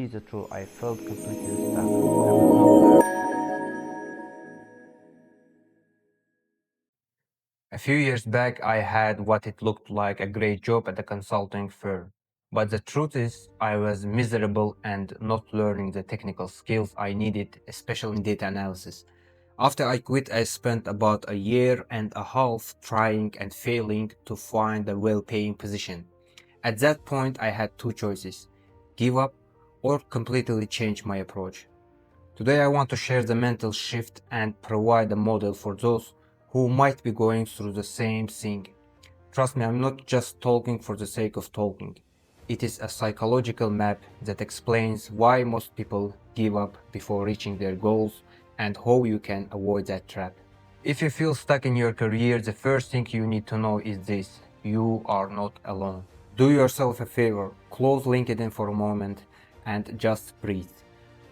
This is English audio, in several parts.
Is it true? I felt completely stuck. I was not learning. A few years back, I had what it looked like a great job at a consulting firm. But the truth is, I was miserable and not learning the technical skills I needed, especially in data analysis. After I quit, I spent about a year and a half trying and failing to find a well-paying position. At that point, I had two choices: give up or completely change my approach. Today I want to share the mental shift and provide a model for those who might be going through the same thing. Trust me, I'm not just talking for the sake of talking. It is a psychological map that explains why most people give up before reaching their goals and how you can avoid that trap. If you feel stuck in your career, the first thing you need to know is this: you are not alone. Do yourself a favor, close LinkedIn for a moment and just breathe.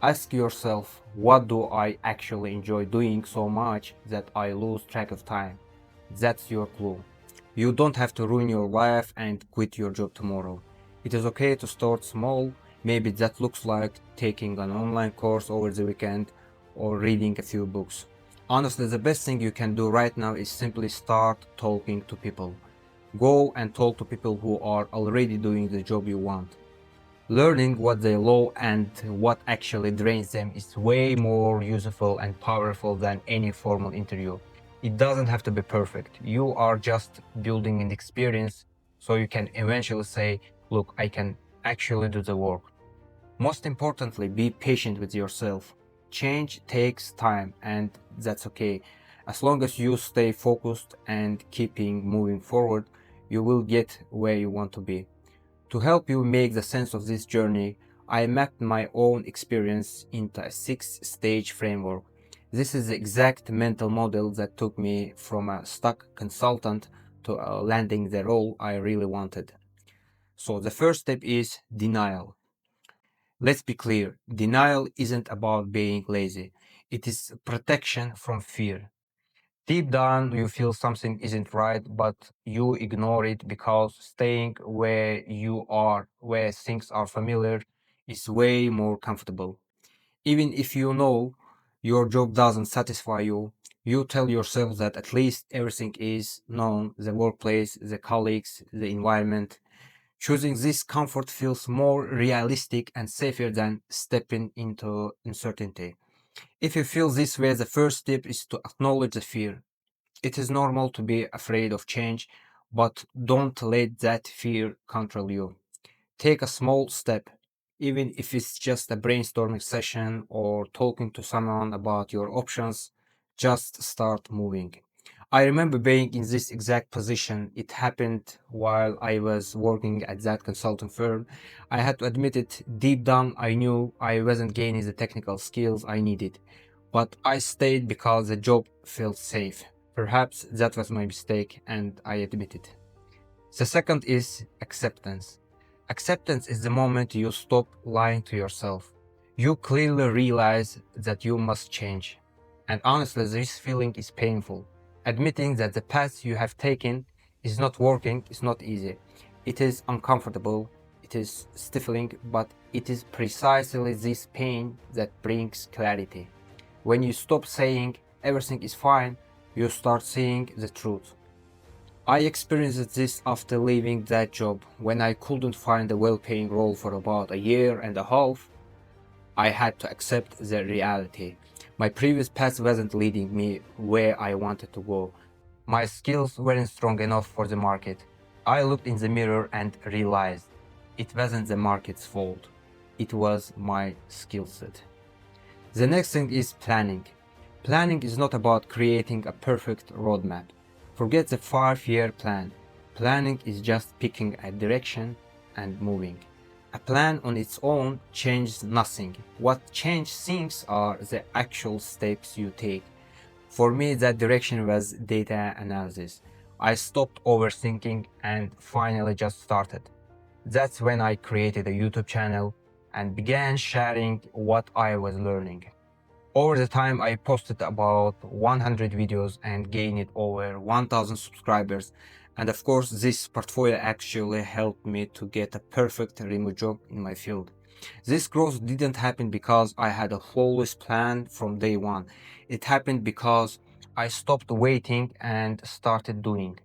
Ask yourself, what do I actually enjoy doing so much that I lose track of time? That's your clue. You don't have to ruin your life and quit your job tomorrow. It is okay to start small. Maybe that looks like taking an online course over the weekend or reading a few books. Honestly, the best thing you can do right now is simply start talking to people. Go and talk to people who are already doing the job you want. Learning what they love and what actually drains them is way more useful and powerful than any formal interview. It doesn't have to be perfect. You are just building an experience so you can eventually say, look, I can actually do the work. Most importantly, be patient with yourself. Change takes time, and that's okay. As long as you stay focused and keeping moving forward, you will get where you want to be. To help you make the sense of this journey, I mapped my own experience into a 6-stage framework. This is the exact mental model that took me from a stuck consultant to landing the role I really wanted. So the first step is denial. Let's be clear, denial isn't about being lazy. It is protection from fear. Deep down, you feel something isn't right, but you ignore it because staying where you are, where things are familiar, is way more comfortable. Even if you know your job doesn't satisfy you, you tell yourself that at least everything is known: the workplace, the colleagues, the environment. Choosing this comfort feels more realistic and safer than stepping into uncertainty. If you feel this way, the first step is to acknowledge the fear. It is normal to be afraid of change, but don't let that fear control you. Take a small step, even if it's just a brainstorming session or talking to someone about your options. Just start moving. I remember being in this exact position. It happened while I was working at that consulting firm. I had to admit it, deep down, I knew I wasn't gaining the technical skills I needed. But I stayed because the job felt safe. Perhaps that was my mistake, and I admit it. The second is acceptance. Acceptance is the moment you stop lying to yourself. You clearly realize that you must change. And honestly, this feeling is painful. Admitting that the path you have taken is not working is not easy. It is uncomfortable, it is stifling, but it is precisely this pain that brings clarity. When you stop saying everything is fine, you start seeing the truth. I experienced this after leaving that job. When I couldn't find a well-paying role for about a year and a half, I had to accept the reality. My previous path wasn't leading me where I wanted to go. My skills weren't strong enough for the market. I looked in the mirror and realized it wasn't the market's fault. It was my skill set. The next thing is planning. Planning is not about creating a perfect roadmap. Forget the 5-year plan. Planning is just picking a direction and moving. A plan on its own changes nothing. What changes things are the actual steps you take. For me, that direction was data analysis. I stopped overthinking and finally just started. That's when I created a YouTube channel and began sharing what I was learning. Over the time, I posted about 100 videos and gained over 1000 subscribers. And of course, this portfolio actually helped me to get a perfect remote job in my field. This growth didn't happen because I had a flawless plan from day one. It happened because I stopped waiting and started doing.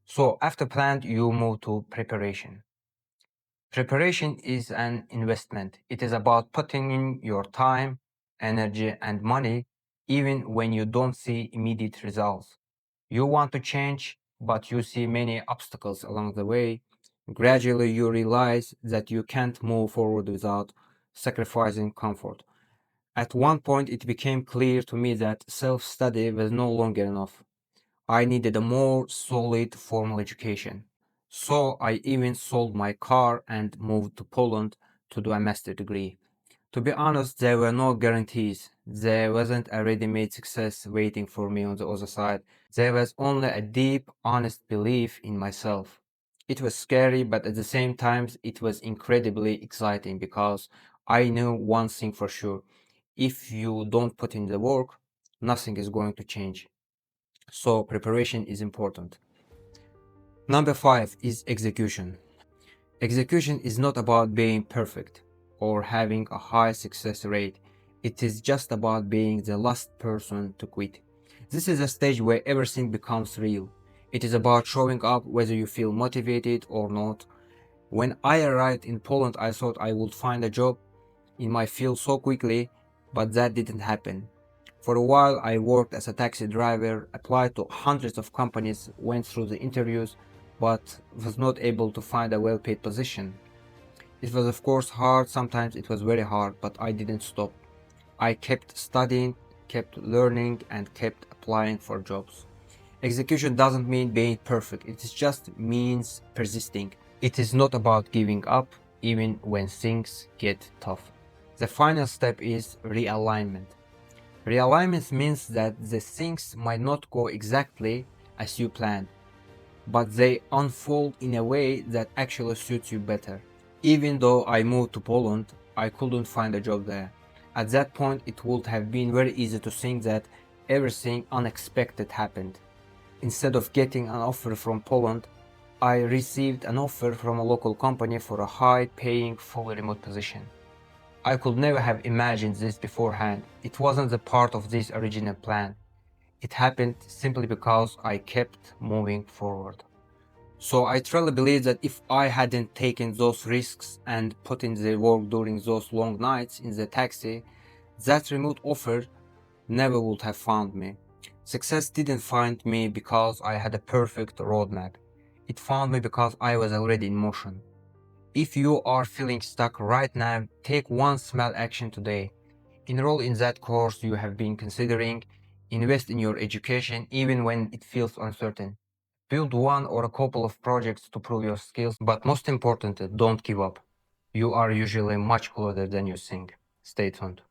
So after plan, you move to preparation. Preparation is an investment. It is about putting in your time, energy, and money even when you don't see immediate results. You want to change, but you see many obstacles along the way. Gradually, you realize that you can't move forward without sacrificing comfort. At one point, it became clear to me that self study was no longer enough. I needed a more solid formal education. So I even sold my car and moved to Poland to do a master degree. To be honest, there were no guarantees. There wasn't a ready-made success waiting for me on the other side. There was only a deep, honest belief in myself. It was scary, but at the same time, it was incredibly exciting because I knew one thing for sure. If you don't put in the work, nothing is going to change. So preparation is important. Number five is execution. Execution is not about being perfect or having a high success rate. It is just about being the last person to quit. This is a stage where everything becomes real. It is about showing up whether you feel motivated or not. When I arrived in Poland, I thought I would find a job in my field so quickly, but that didn't happen. For a while, I worked as a taxi driver, applied to hundreds of companies, went through the interviews, but was not able to find a well paid position. It was, of course, hard. Sometimes it was very hard, but I didn't stop. I kept studying, kept learning, and kept applying for jobs. Execution doesn't mean being perfect, it just means persisting. It is not about giving up, even when things get tough. The final step is realignment. Realignment means that the things might not go exactly as you planned, but they unfold in a way that actually suits you better. Even though I moved to Poland, I couldn't find a job there. At that point, it would have been very easy to think that everything unexpected happened. Instead of getting an offer from Poland, I received an offer from a local company for a high-paying, fully remote position. I could never have imagined this beforehand. It wasn't a part of this original plan. It happened simply because I kept moving forward. So I truly believe that if I hadn't taken those risks and put in the work during those long nights in the taxi, that remote offer never would have found me. Success didn't find me because I had a perfect roadmap. It found me because I was already in motion. If you are feeling stuck right now, take one small action today. Enroll in that course you have been considering. Invest in your education even when it feels uncertain. Build one or a couple of projects to prove your skills, but most importantly, don't give up. You are usually much closer than you think. Stay tuned.